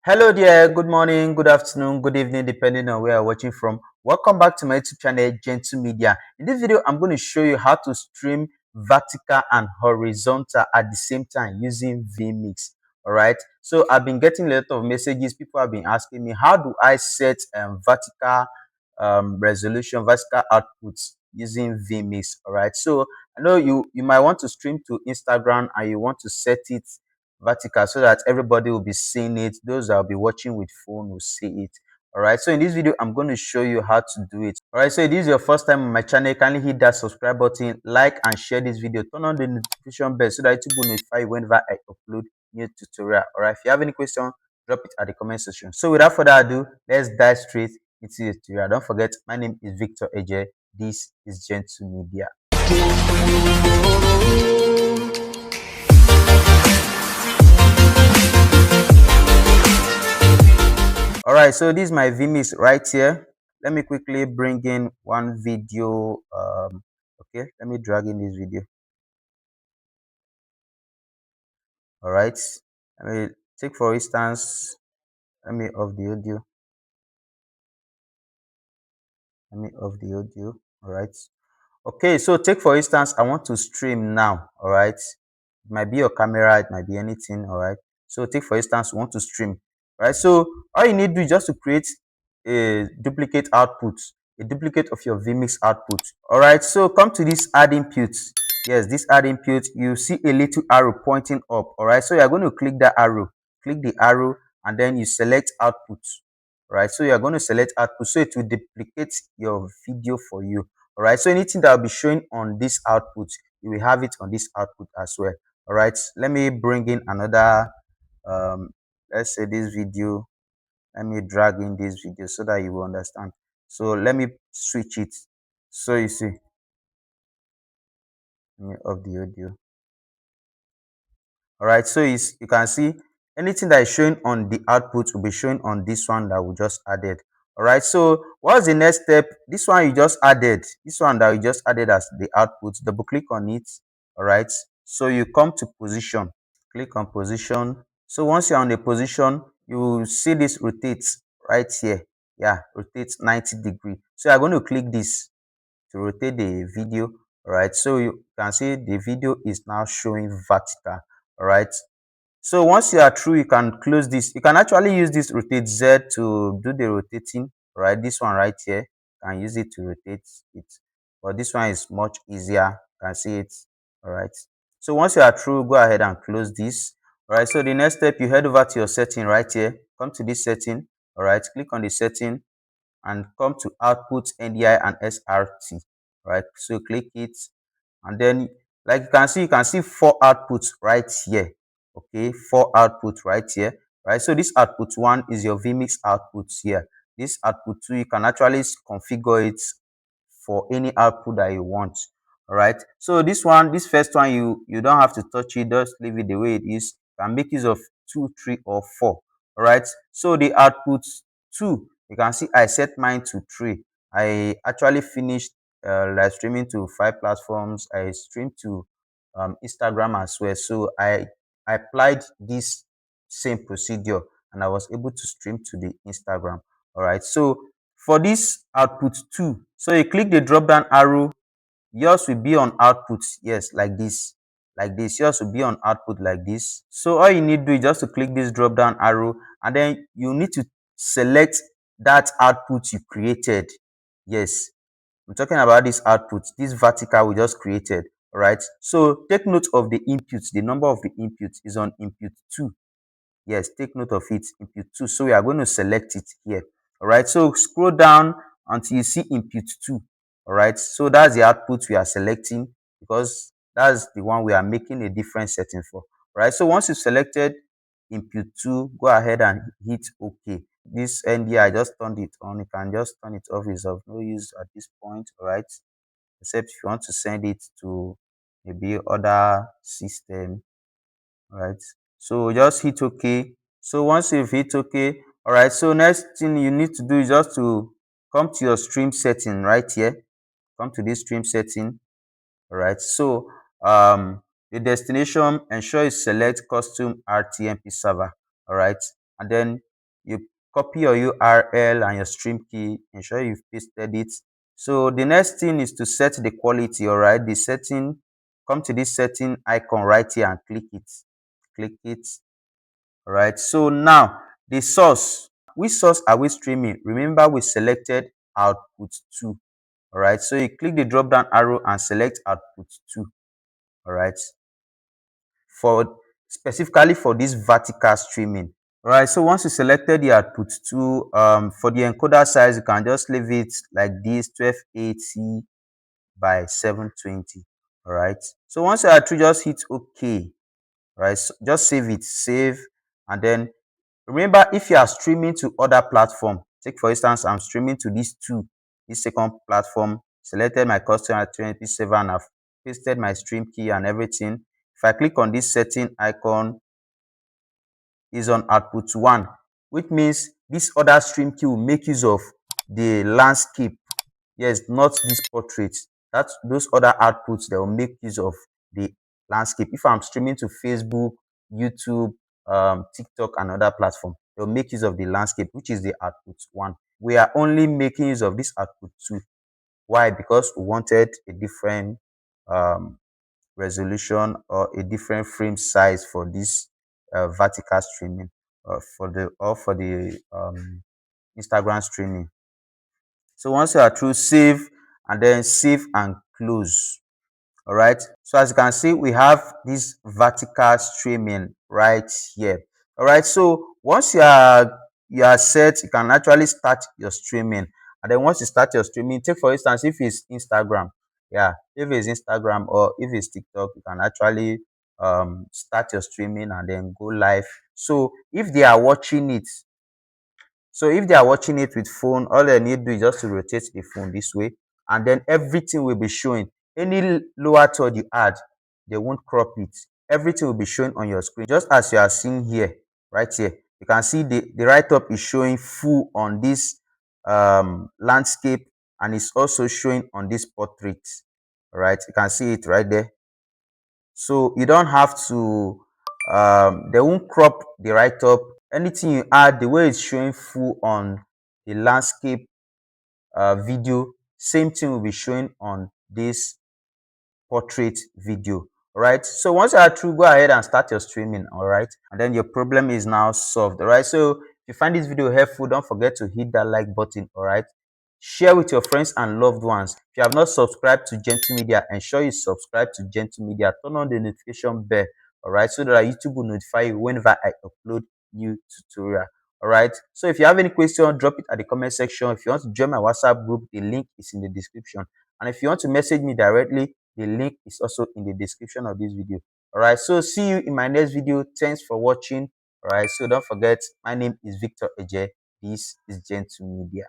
Hello there, good morning, good afternoon, good evening, depending on where you're watching from. Welcome back to my YouTube channel, Gentle Media. In this video, I'm going to show you how to stream vertical and horizontal at the same time using vMix. All right. So I've been getting a lot of messages. People have been asking me, how do I set vertical resolution, vertical outputs using vMix? All right. So I know you might want to stream to Instagram and you want to set it vertical so that everybody will be seeing it. Those that will be watching with phone will see it. All right, so in this video I'm going to show you how to do it. All right, so if this is your first time on my channel, kindly hit that subscribe button, like and share this video, turn on the notification bell so that YouTube will notify you whenever I upload new tutorial. All right, if you have any question, drop it at the comment section. So without further ado, let's dive straight into the tutorial. Don't forget, my name is Victor Eje. This is Gentle Media. All right, so this is my vMix right here. Let me quickly bring in one video. Okay, let me drag in this video. All right, let me take for instance, let me off the audio. Let me off the audio. All right. Okay, so take for instance, I want to stream now. All right, it might be your camera, it might be anything. All right, so take for instance, you want to stream. All right, so all you need to do is just to create a duplicate output, a duplicate of your vMix output. All right, so come to this add input. Yes, this add input, you see a little arrow pointing up. All right, so you're going to click that arrow, click the arrow, and then you select output. All right, so you're going to select output, so it will duplicate your video for you. All right, so anything that will be showing on this output, you will have it on this output as well. All right, let me bring in another let's say this video. Let me drag in this video so that you will understand. So let me switch it. So you see, let me off the audio. All right, so you can see anything that is showing on the output will be showing on this one that we just added. All right, so what's the next step? This one you just added, this one that we just added as the output, double click on it. All right, so you come to position, click on position. So once you're on the position, you will see this rotates right here. Yeah, rotates 90 degrees. So you're going to click this to rotate the video. All right, so you can see the video is now showing vertical. All right, so once you are through, you can close this. You can actually use this rotate Z to do the rotating. Right, this one right here, you can use it to rotate it, but this one is much easier. You can see it. All right, so once you are through, go ahead and close this. All right, so the next step, you head over to your setting right here, come to this setting. All right, click on the setting and come to output NDI and SRT. Right, so click it, and then like you can see four outputs right here. Okay, four outputs right here. Right, so this output one is your vMix output here. This output two, you can actually configure it for any output that you want. All right, so this one, this first one, you don't have to touch it, just leave it the way it is. You can make use of two, three, or four. All right, so the output two, you can see I set mine to 3. I actually finished live streaming to 5 platforms. I streamed to Instagram as well. So I applied this same procedure and I was able to stream to the Instagram. All right, so for this output 2, so you click the drop down arrow, yours will be on output. Yes, like this, like this. Yours will be on output like this. So all you need to do is just to click this drop down arrow, and then you need to select that output you created. Yes, I'm talking about this output, this vertical we just created. All right, so take note of the inputs. The number of the inputs is on input 2. Yes, take note of it, input 2. So we are going to select it here. All right, so scroll down until you see input 2. All right, so that's the output we are selecting because that's the one we are making a different setting for. All right, so once you've selected input 2, go ahead and hit OK. This ND, I just turned it on. You can just turn it off. It's of no use at this point. All right, except if you want to send it to maybe other system. All right, so just hit OK. So once you've hit OK, all right, so next thing you need to do is just to come to your stream setting right here. Come to this stream setting. All right, so the destination, ensure you select custom RTMP server. All right, and then you copy your URL and your stream key, ensure you've pasted it. So the next thing is to set the quality. All right, the setting, come to this setting icon right here and click it. All right, so now the source, which source are we streaming? Remember we selected output 2. All right, so you click the drop down arrow and select output 2. All right, for specifically for this vertical streaming. All right, so once you selected the output 2, for the encoder size, you can just leave it like this, 1280 by 720. All right, so once you are through, just hit OK. All right, so just save it, save, and then remember, if you are streaming to other platform, take for instance, I'm streaming to this second platform, selected my custom at 27, I've pasted my stream key and everything. If I click on this setting icon, is on output 1, which means this other stream key will make use of the landscape. Yes, not this portrait. That's those other outputs that will make use of the landscape. If I'm streaming to Facebook, YouTube, TikTok, and other platform, they'll make use of the landscape, which is the output 1. We are only making use of this output 2. Why? Because we wanted a different um, resolution or a different frame size for this vertical streaming, for the Instagram streaming. So once you are through, save, and then save and close. All right, so as you can see, we have this vertical streaming right here. All right, so once you are set, you can actually start your streaming. And then once you start your streaming, take for instance, if it's Instagram, yeah, if it's Instagram or if it's TikTok, you can actually start your streaming and then go live. So if they are watching it, with phone, all they need to do is just to rotate the phone this way, and then everything will be showing. Any lower third you add, they won't crop it. Everything will be showing on your screen, just as you are seeing here, right here. You can see the right up is showing full on this landscape, and it's also showing on this portrait. All right, you can see it right there. So you don't have to, they won't crop the write up. Anything you add, the way it's showing full on the landscape video, same thing will be showing on this portrait video. All right, so once you are through, go ahead and start your streaming. All right, and then your problem is now solved. All right, so if you find this video helpful, don't forget to hit that like button. All right, share with your friends and loved ones. If you have not subscribed to Gentle Media, ensure you subscribe to Gentle Media. Turn on the notification bell, all right, so that YouTube will notify you whenever I upload new tutorial. All right, so if you have any question, drop it at the comment section. If you want to join my WhatsApp group, the link is in the description. And if you want to message me directly, the link is also in the description of this video. All right, so see you in my next video. Thanks for watching. All right, so don't forget, my name is Victor Eje. This is Gentle Media.